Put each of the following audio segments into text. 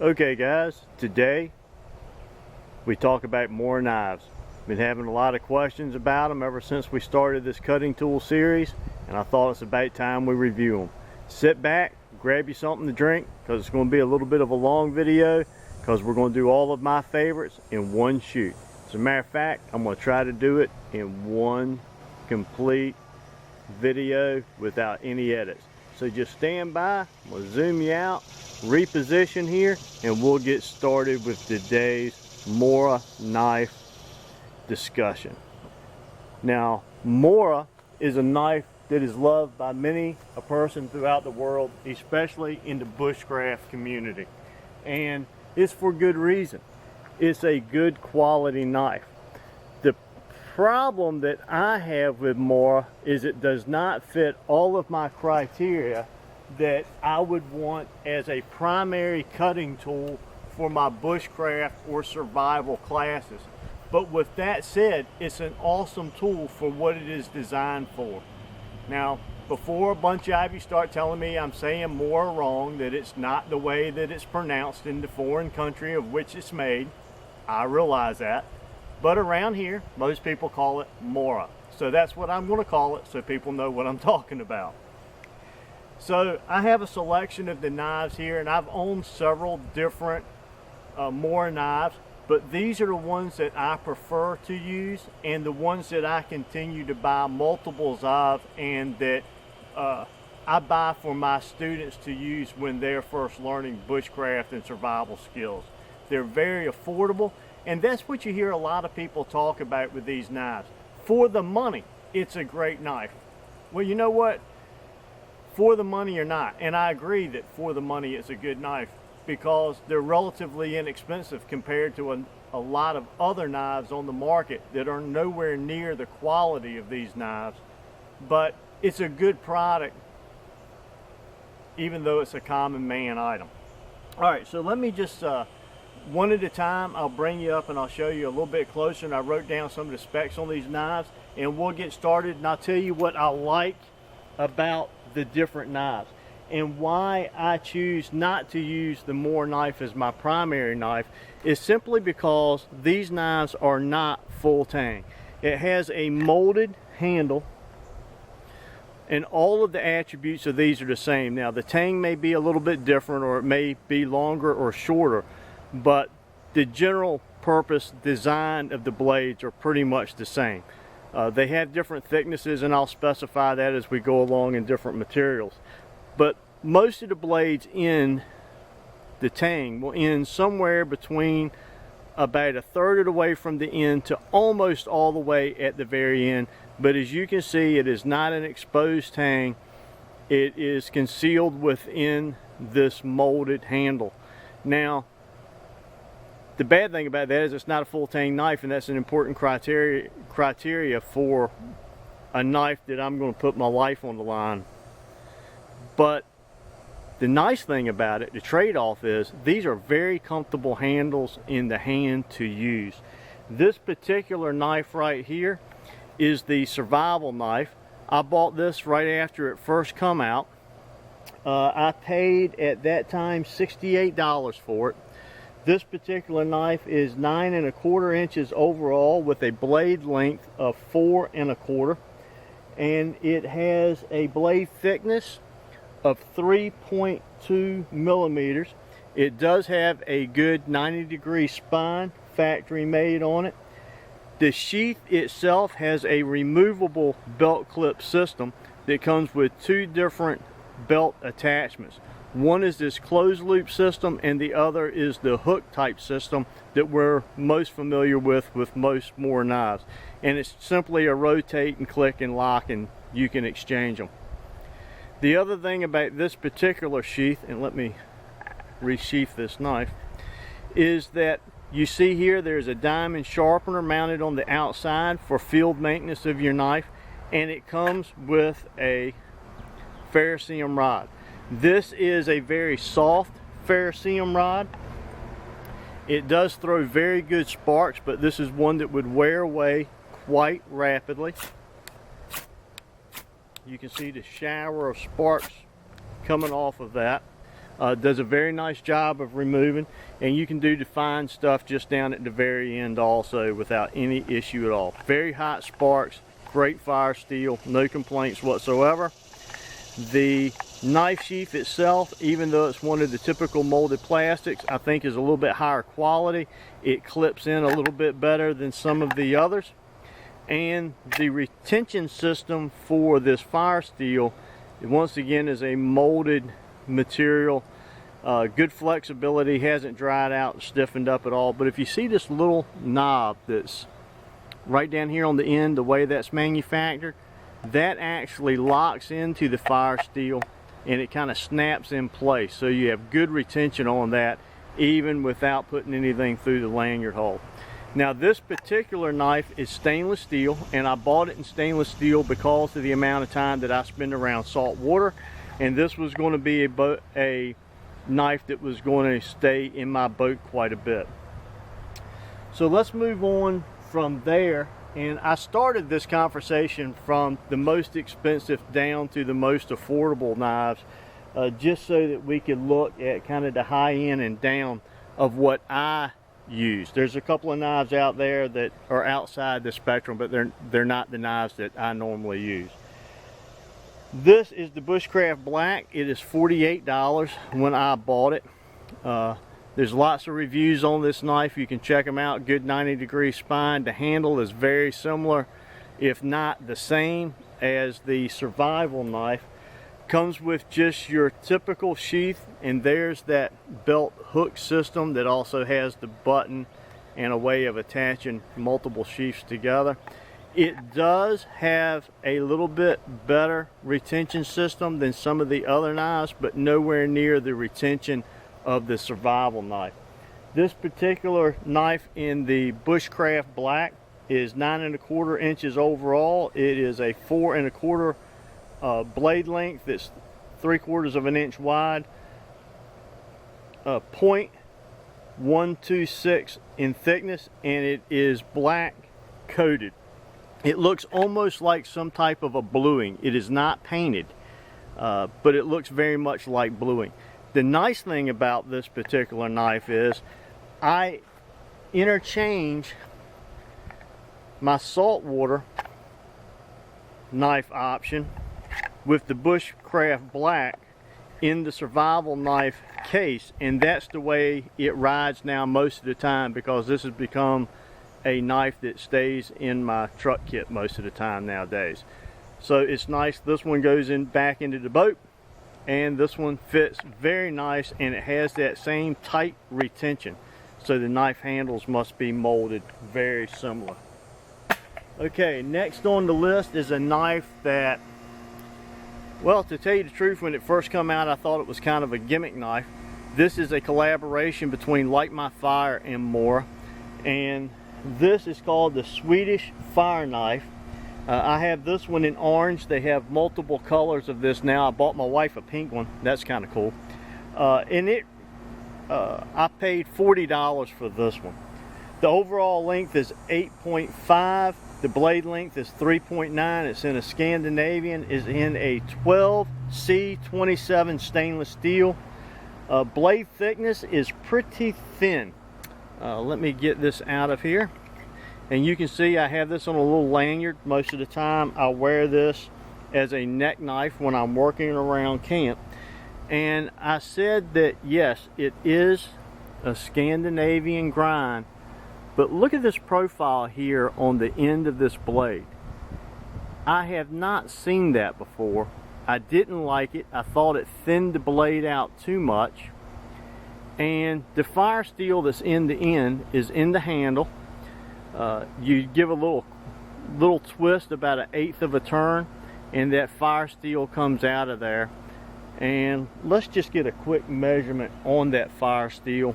Okay guys, today we talk about Mora knives. Been having a lot of questions about them ever since we started this cutting tool series, and I thought it's about time we review them. Sit back, grab you something to drink, because it's going to be a little bit of a long video, because we're going to do all of my favorites in one shoot. As a matter of fact, I'm going to try to do it in one complete video without any edits. So just stand by, I'm going to zoom you out, reposition here, and we'll get started with today's Mora knife discussion. Now, Mora is a knife that is loved by many a person throughout the world, especially in the bushcraft community. And it's for good reason. It's a good quality knife. The problem that I have with Mora is it does not fit all of my criteria that I would want as a primary cutting tool for my bushcraft or survival classes. But with that said, it's an awesome tool for what it is designed for. Now, before a bunch of you start telling me I'm saying Mora wrong, that it's not the way that it's pronounced in the foreign country of which it's made, I realize that. But around here, most people call it Mora. So that's what I'm going to call it, so people know what I'm talking about. So I have a selection of the knives here, and I've owned several different Mora knives, but these are the ones that I prefer to use and the ones that I continue to buy multiples of, and that I buy for my students to use when they're first learning bushcraft and survival skills. They're very affordable, and that's what you hear a lot of people talk about with these knives. For the money, it's a great knife. Well, you know what? For the money or not, and I agree that for the money it's a good knife because they're relatively inexpensive compared to a lot of other knives on the market that are nowhere near the quality of these knives. But it's a good product even though it's a common man item. Alright, so let me just one at a time, I'll bring you up and I'll show you a little bit closer, and I wrote down some of the specs on these knives and we'll get started, and I'll tell you what I like about the different knives and why I choose not to use the Mora knife as my primary knife is simply because these knives are not full tang. It has a molded handle and all of the attributes of these are the same. Now the tang may be a little bit different, or it may be longer or shorter, but the general purpose design of the blades are pretty much the same. They have different thicknesses, and I'll specify that as we go along in different materials. But most of the blades in the tang will end somewhere between about a third of the way from the end to almost all the way at the very end. But as you can see, it is not an exposed tang. It is concealed within this molded handle. Now, the bad thing about that is it's not a full tang knife, and that's an important criteria for a knife that I'm going to put my life on the line. But the nice thing about it, the trade-off is, these are very comfortable handles in the hand to use. This particular knife right here is the survival knife. I bought this right after it first come out. I paid at that time $68 for it. This particular knife is 9 1/4 inches overall with a blade length of 4 1/4, and it has a blade thickness of 3.2 millimeters. It does have a good 90-degree spine, factory made on it. The sheath itself has a removable belt clip system that comes with two different belt attachments. One is this closed loop system, and the other is the hook type system that we're most familiar with most Mora knives. And it's simply a rotate and click and lock, and you can exchange them. The other thing about this particular sheath, and let me resheath this knife, is that you see here there's a diamond sharpener mounted on the outside for field maintenance of your knife, and it comes with a ferrocerium rod. This is a very soft ferrocerium rod. It does throw very good sparks, but this is one that would wear away quite rapidly. You can see the shower of sparks coming off of that. Does a very nice job of removing, and you can do the fine stuff just down at the very end also without any issue at all. Very hot sparks, great fire steel, no complaints whatsoever. The knife sheath itself, even though it's one of the typical molded plastics, I think is a little bit higher quality. It clips in a little bit better than some of the others. And the retention system for this fire steel, once again, is a molded material. Good flexibility, hasn't dried out, stiffened up at all. But if you see this little knob that's right down here on the end, the way that's manufactured, that actually locks into the fire steel and it kind of snaps in place, so you have good retention on that even without putting anything through the lanyard hole. Now this particular knife is stainless steel, and I bought it in stainless steel because of the amount of time that I spend around salt water, and this was going to be a knife that was going to stay in my boat quite a bit. So let's move on from there. And I started this conversation from the most expensive down to the most affordable knives, just so that we could look at kind of the high end and down of what I use. There's a couple of knives out there that are outside the spectrum, but they're not the knives that I normally use. This is the Bushcraft Black. It is $48 when I bought it. There's lots of reviews on this knife. You can check them out. Good 90-degree spine. The handle is very similar, if not the same, as the survival knife. Comes with just your typical sheath, and there's that belt hook system that also has the button and a way of attaching multiple sheaths together. It does have a little bit better retention system than some of the other knives, but nowhere near the retention of the survival knife. This particular knife in the Bushcraft Black is 9 1/4 inches overall. It is a 4 1/4 blade length that's 3/4 of an inch wide, 0.126 in thickness, and it is black coated. It looks almost like some type of a bluing. It is not painted, but it looks very much like bluing. The nice thing about this particular knife is I interchange my saltwater knife option with the Bushcraft Black in the survival knife case, and that's the way it rides now most of the time, because this has become a knife that stays in my truck kit most of the time nowadays. So it's nice. This one goes in back into the boat, and this one fits very nice, and it has that same tight retention, so the knife handles must be molded very similar. Okay, next on the list is a knife that, well, to tell you the truth, when it first came out I thought it was kind of a gimmick knife. This is a collaboration between Light My Fire and Mora, and this is called the Swedish fire knife. I have this one in orange. They have multiple colors of this now. I bought my wife a pink one. That's kind of cool. And I paid $40 for this one. The overall length is 8.5. The blade length is 3.9. It's in a Scandinavian. It's in a 12C27 stainless steel. Blade thickness is pretty thin. Let me get this out of here. And you can see I have this on a little lanyard. Most of the time I wear this as a neck knife when I'm working around camp. And I said that yes, it is a Scandinavian grind, but look at this profile here on the end of this blade. I have not seen that before. I didn't like it. I thought it thinned the blade out too much. And the fire steel that's in the end is in the handle. You give a little twist, about 1/8 of a turn, and that fire steel comes out of there. And let's just get a quick measurement on that fire steel.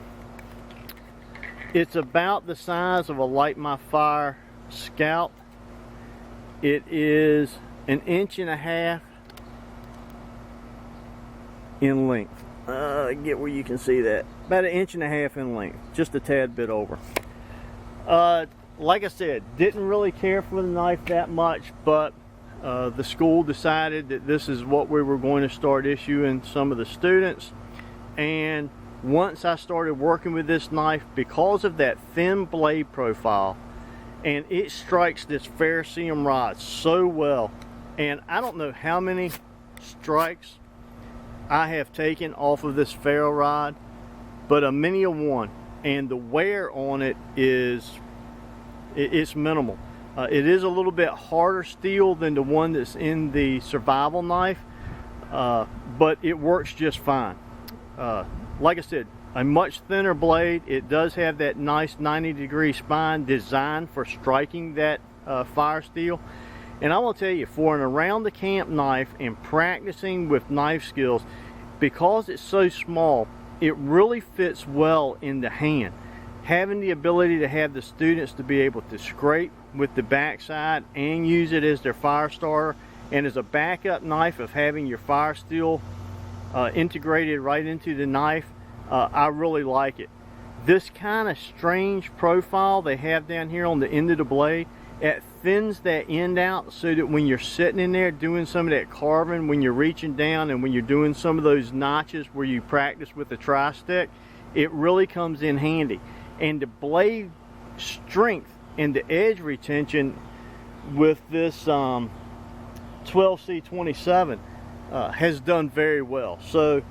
It's about the size of a Light My Fire Scout. It is 1.5 inches in length. Get where you can see that. About 1.5 inches in length, just a tad bit over. Like I said, didn't really care for the knife that much, but the school decided that this is what we were going to start issuing some of the students, And once I started working with this knife, because of that thin blade profile, and it strikes this ferrocerium rod so well, and I don't know how many strikes I have taken off of this ferro rod, but a many a one, and the wear on it is it's minimal. It is a little bit harder steel than the one that's in the survival knife, but it works just fine. Like I said, a much thinner blade. It does have that nice 90-degree spine designed for striking that fire steel. And I will tell you, for an around the camp knife and practicing with knife skills, because it's so small, it really fits well in the hand. Having the ability to have the students to be able to scrape with the backside and use it as their fire starter, and as a backup knife of having your fire steel integrated right into the knife, I really like it. This kind of strange profile they have down here on the end of the blade, it thins that end out so that when you're sitting in there doing some of that carving, when you're reaching down and when you're doing some of those notches where you practice with the tri-stick, it really comes in handy. And the blade strength and the edge retention with this 12C27 has done very well. So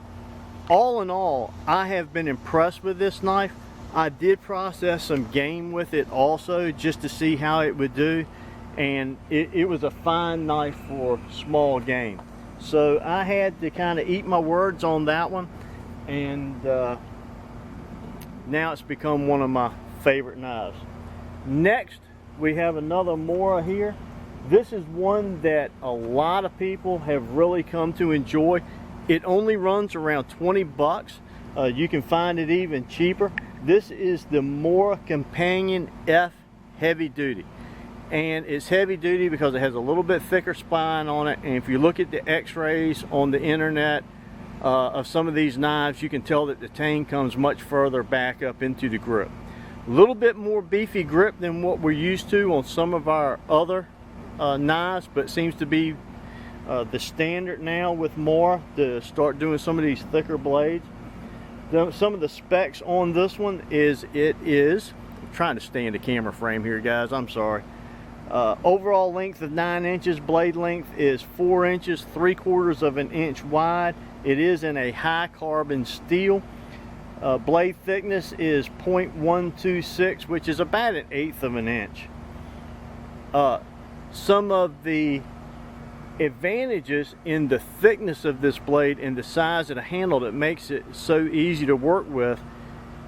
all in all, I have been impressed with this knife. I did process some game with it also just to see how it would do, and it was a fine knife for small game. So I had to kind of eat my words on that one, and now it's become one of my favorite knives. Next, we have another Mora here. This is one that a lot of people have really come to enjoy. It only runs around 20 bucks. You can find it even cheaper. This is the Mora Companion F Heavy Duty. And it's heavy duty because it has a little bit thicker spine on it. And if you look at the x-rays on the internet of some of these knives, you can tell that the tang comes much further back up into the grip. A little bit more beefy grip than what we're used to on some of our other knives, but seems to be the standard now with Mora to start doing some of these thicker blades. Some of the specs on this one is I'm trying to stay in the camera frame here, guys, I'm sorry. Overall length of 9 inches, blade length is 4 inches, 3/4 of an inch wide. It is in a high carbon steel. Blade thickness is 0.126, which is about 1/8 of an inch. Some of the advantages in the thickness of this blade and the size of the handle that makes it so easy to work with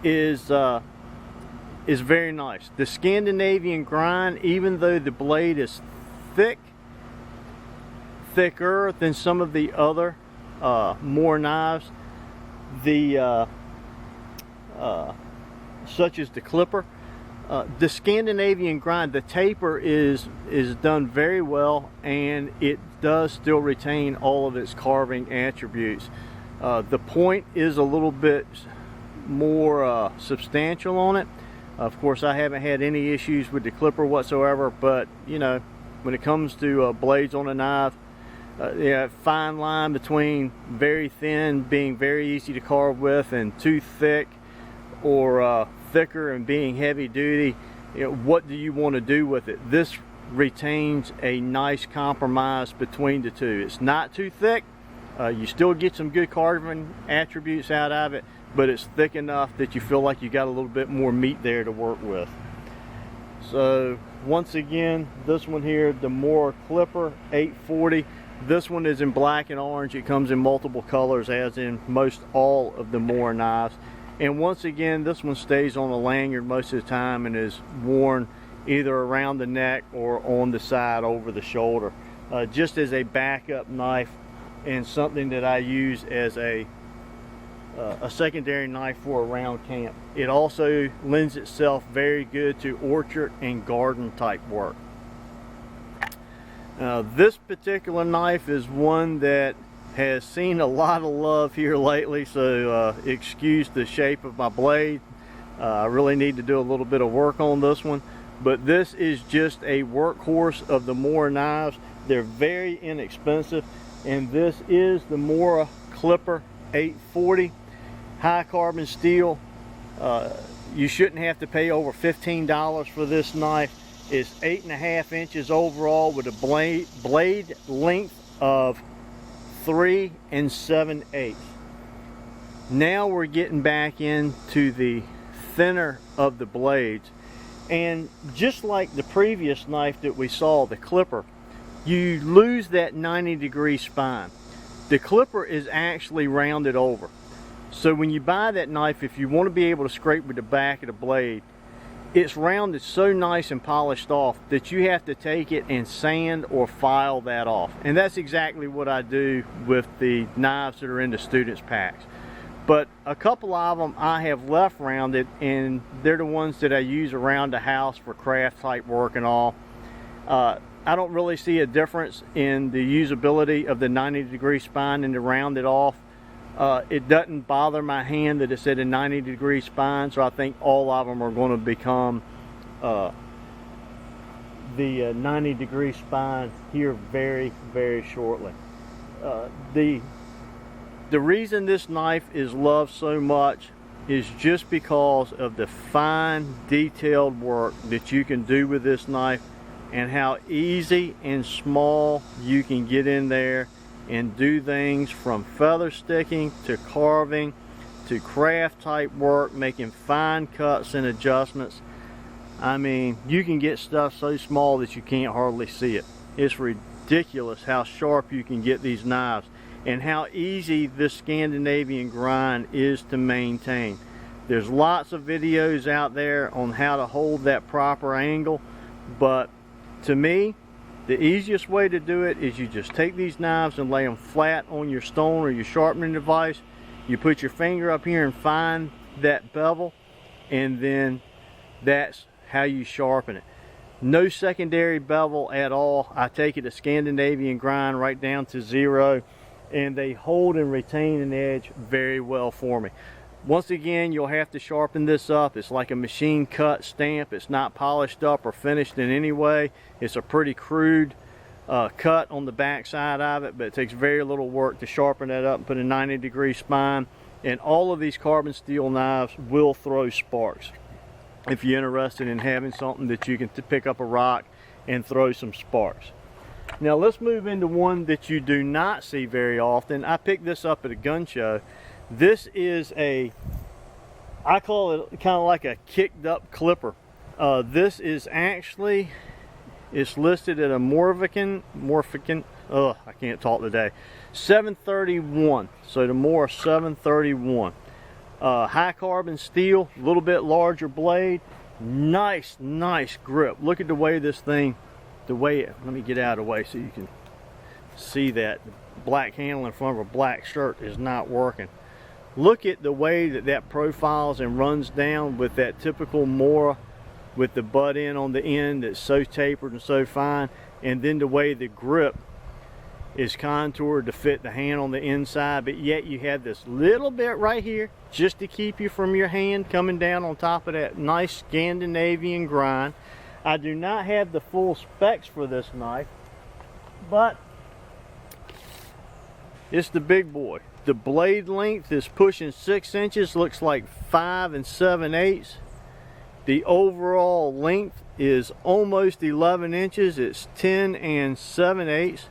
is very nice. The Scandinavian grind, even though the blade is thicker than some of the other Mora knives, such as the clipper, the Scandinavian grind, the taper is done very well, and it does still retain all of its carving attributes. The point is a little bit more substantial on it. Of course, I haven't had any issues with the clipper whatsoever, but you know, when it comes to blades on a knife, yeah, fine line between very thin being very easy to carve with and too thick, or thicker and being heavy duty. You know, what do you want to do with it? This retains a nice compromise between the two. It's not too thick, you still get some good carving attributes out of it, but it's thick enough that you feel like you got a little bit more meat there to work with. So once again, this one here, the Mora Clipper 840, this one is in black and orange. It comes in multiple colors, as in most all of the Mora knives. And once again, this one stays on a lanyard most of the time and is worn either around the neck or on the side over the shoulder, just as a backup knife and something that I use as a secondary knife for around camp. It also lends itself very good to orchard and garden type work. This particular knife is one that has seen a lot of love here lately, so excuse the shape of my blade. I really need to do a little bit of work on this one, but this is just a workhorse of the Mora knives. They're very inexpensive, and this is the Mora Clipper 840. high carbon steel. You shouldn't have to pay over $15 for this knife. It's 8.5 inches overall with a blade length of 3 7/8. Now we're getting back into the thinner of the blades, and just like the previous knife that we saw, the clipper, you lose that 90-degree spine. The clipper is actually rounded over. So when you buy that knife, if you want to be able to scrape with the back of the blade, it's rounded so nice and polished off that you have to take it and sand or file that off. And that's exactly what I do with the knives that are in the students packs. But a couple of them I have left rounded, and they're the ones that I use around the house for craft type work and all. I don't really see a difference in the usability of the 90-degree spine and the rounded off. It doesn't bother my hand that it's at a 90-degree spine, so I think all of them are going to become the 90-degree spine here very, very shortly. The reason this knife is loved so much is just because of the fine, detailed work that you can do with this knife, and how easy and small you can get in there and do things from feather sticking to carving to craft type work, making fine cuts and adjustments. I mean, you can get stuff so small that you can't hardly see it. It's ridiculous how sharp you can get these knives and how easy this Scandinavian grind is to maintain. There's lots of videos out there on how to hold that proper angle, but to me, the easiest way to do it is you just take these knives and lay them flat on your stone or your sharpening device. You put your finger up here and find that bevel, and then that's how you sharpen it. No secondary bevel at all. I take it a Scandinavian grind right down to 0, and they hold and retain an edge very well for me. Once again, you'll have to sharpen this up. It's like a machine cut stamp. It's not polished up or finished in any way. It's a pretty crude cut on the back side of it, but it takes very little work to sharpen that up and put a 90-degree spine. And all of these carbon steel knives will throw sparks. If you're interested in having something that you can pick up a rock and throw some sparks. Now let's move into one that you do not see very often. I picked this up at a gun show. This is I call it kind of like a kicked up clipper. This is actually, it's listed at a Morfican, I can't talk today, 731. So the Mora 731. High carbon steel, a little bit larger blade, nice grip. Look at the way this thing, let me get out of the way so you can see that. The black handle in front of a black shirt is not working. Look at the way that profiles and runs down with that typical Mora with the butt end on the end that's so tapered and so fine, and then the way the grip is contoured to fit the hand on the inside, but yet you have this little bit right here just to keep you from your hand coming down on top of that nice Scandinavian grind. I do not have the full specs for this knife, but it's the big boy. The blade length is pushing 6 inches, looks like 5 7/8. The overall length is almost 11 inches. It's 10 7/8.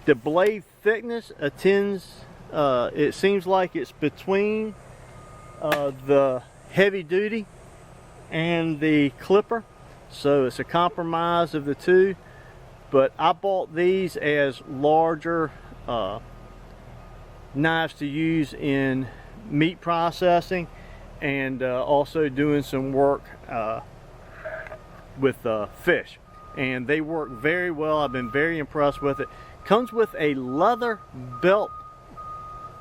The blade thickness it seems like it's between the heavy duty and the clipper. So it's a compromise of the two. But I bought these as larger knives to use in meat processing, and also doing some work with fish, and they work very well. I've been very impressed with it. Comes with a leather belt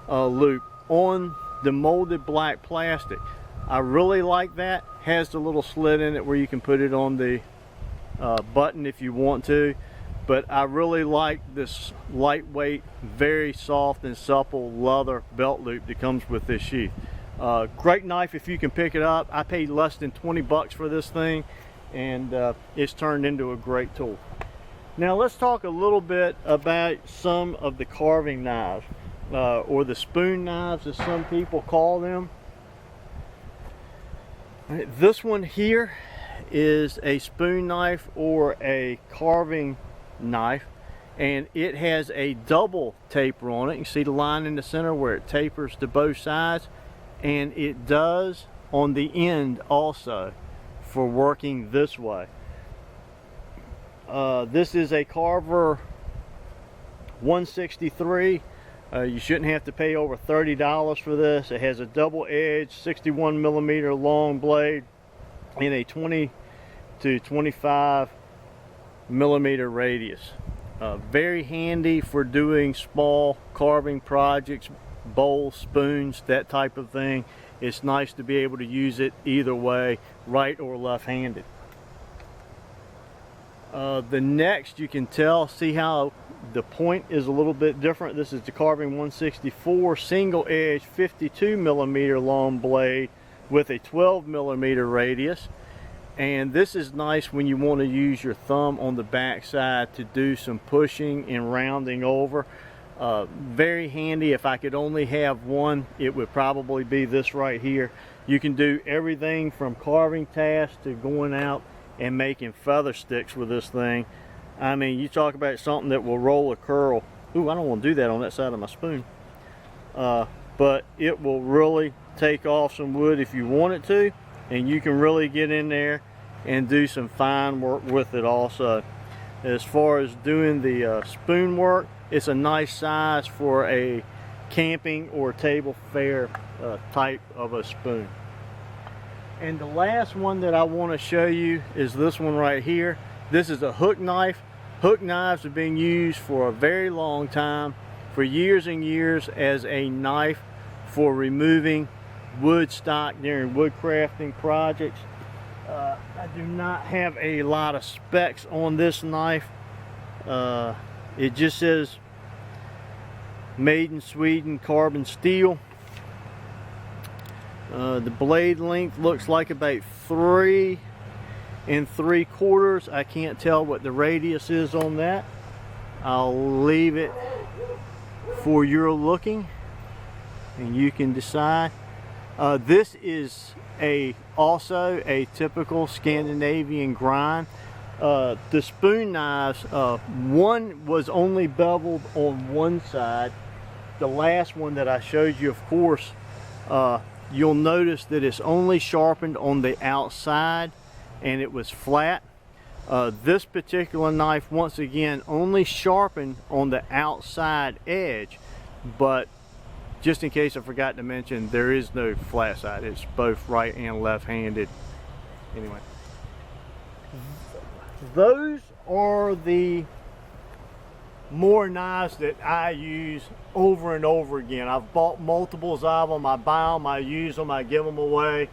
loop on the molded black plastic. I really like that. Has the little slit in it where you can put it on the button if you want to. But I really like this lightweight, very soft and supple leather belt loop that comes with this sheath. Great knife if you can pick it up. I paid less than 20 bucks for this thing, and it's turned into a great tool. Now let's talk a little bit about some of the carving knives. or the spoon knives as some people call them. All right, this one here is a spoon knife or a carving knife, and it has a double taper on it. You see the line in the center where it tapers to both sides, and it does on the end also for working this way. This is a Carver 163. You shouldn't have to pay over $30 for this. It has a double edge 61 millimeter long blade and a 20 to 25 millimeter radius. Very handy for doing small carving projects, bowls, spoons, that type of thing. It's nice to be able to use it either way, right or left-handed. The next, you can see how the point is a little bit different. This is the Carving 164 single edge 52 millimeter long blade with a 12 millimeter radius. And this is nice when you want to use your thumb on the back side to do some pushing and rounding over. Very handy. If I could only have one, it would probably be this right here. You can do everything from carving tasks to going out and making feather sticks with this thing. I mean, you talk about something that will roll a curl. Ooh, I don't want to do that on that side of my spoon. But it will really take off some wood if you want it to, and you can really get in there and do some fine work with it also. As far as doing the spoon work, it's a nice size for a camping or table fare type of a spoon. And the last one that I want to show you is this one right here. This is a hook knife. Hook knives have been used for a very long time, for years and years, as a knife for removing wood stock during wood crafting projects. I do not have a lot of specs on this knife. It just says made in Sweden, carbon steel. The blade length looks like about 3 3/4. I can't tell what the radius is on that. I'll leave it for your looking and you can decide. This is also a typical Scandinavian grind. The spoon knives, one was only beveled on one side. The last one that I showed you, of course, you'll notice that it's only sharpened on the outside and it was flat. This particular knife, once again, only sharpened on the outside edge, but just in case I forgot to mention, there is no flat side. It's both right and left-handed. Anyway, those are the Mora knives that I use over and over again. I've bought multiples of them. I buy them, I use them, I give them away.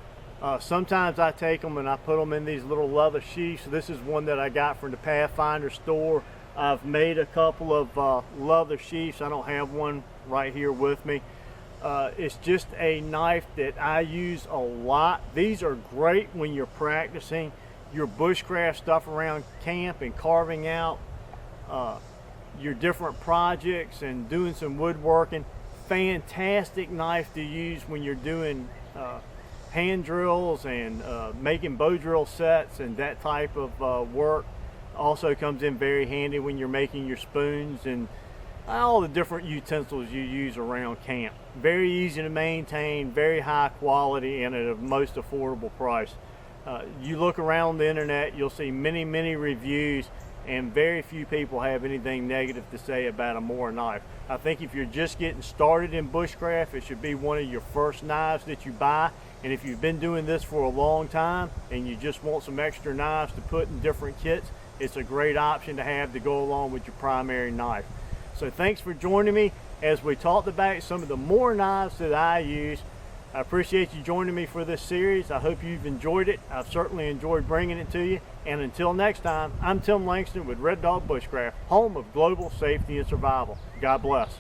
Sometimes I take them and I put them in these little leather sheaths. This is one that I got from the Pathfinder store. I've made a couple of leather sheaths. I don't have one right here with me. It's just a knife that I use a lot. These are great when you're practicing your bushcraft stuff around camp and carving out your different projects and doing some woodworking. Fantastic knife to use when you're doing hand drills and making bow drill sets and that type of work. Also comes in very handy when you're making your spoons and all the different utensils you use around camp. Very easy to maintain, very high quality, and at a most affordable price. You look around the internet, you'll see many reviews, and very few people have anything negative to say about a Mora knife. I think if you're just getting started in bushcraft, it should be one of your first knives that you buy. And if you've been doing this for a long time and you just want some extra knives to put in different kits, it's a great option to have to go along with your primary knife. So thanks for joining me as we talked about some of the Mora knives that I use. I appreciate you joining me for this series. I hope you've enjoyed it. I've certainly enjoyed bringing it to you. And until next time, I'm Tim Langston with Red Dog Bushcraft, home of global safety and survival. God bless.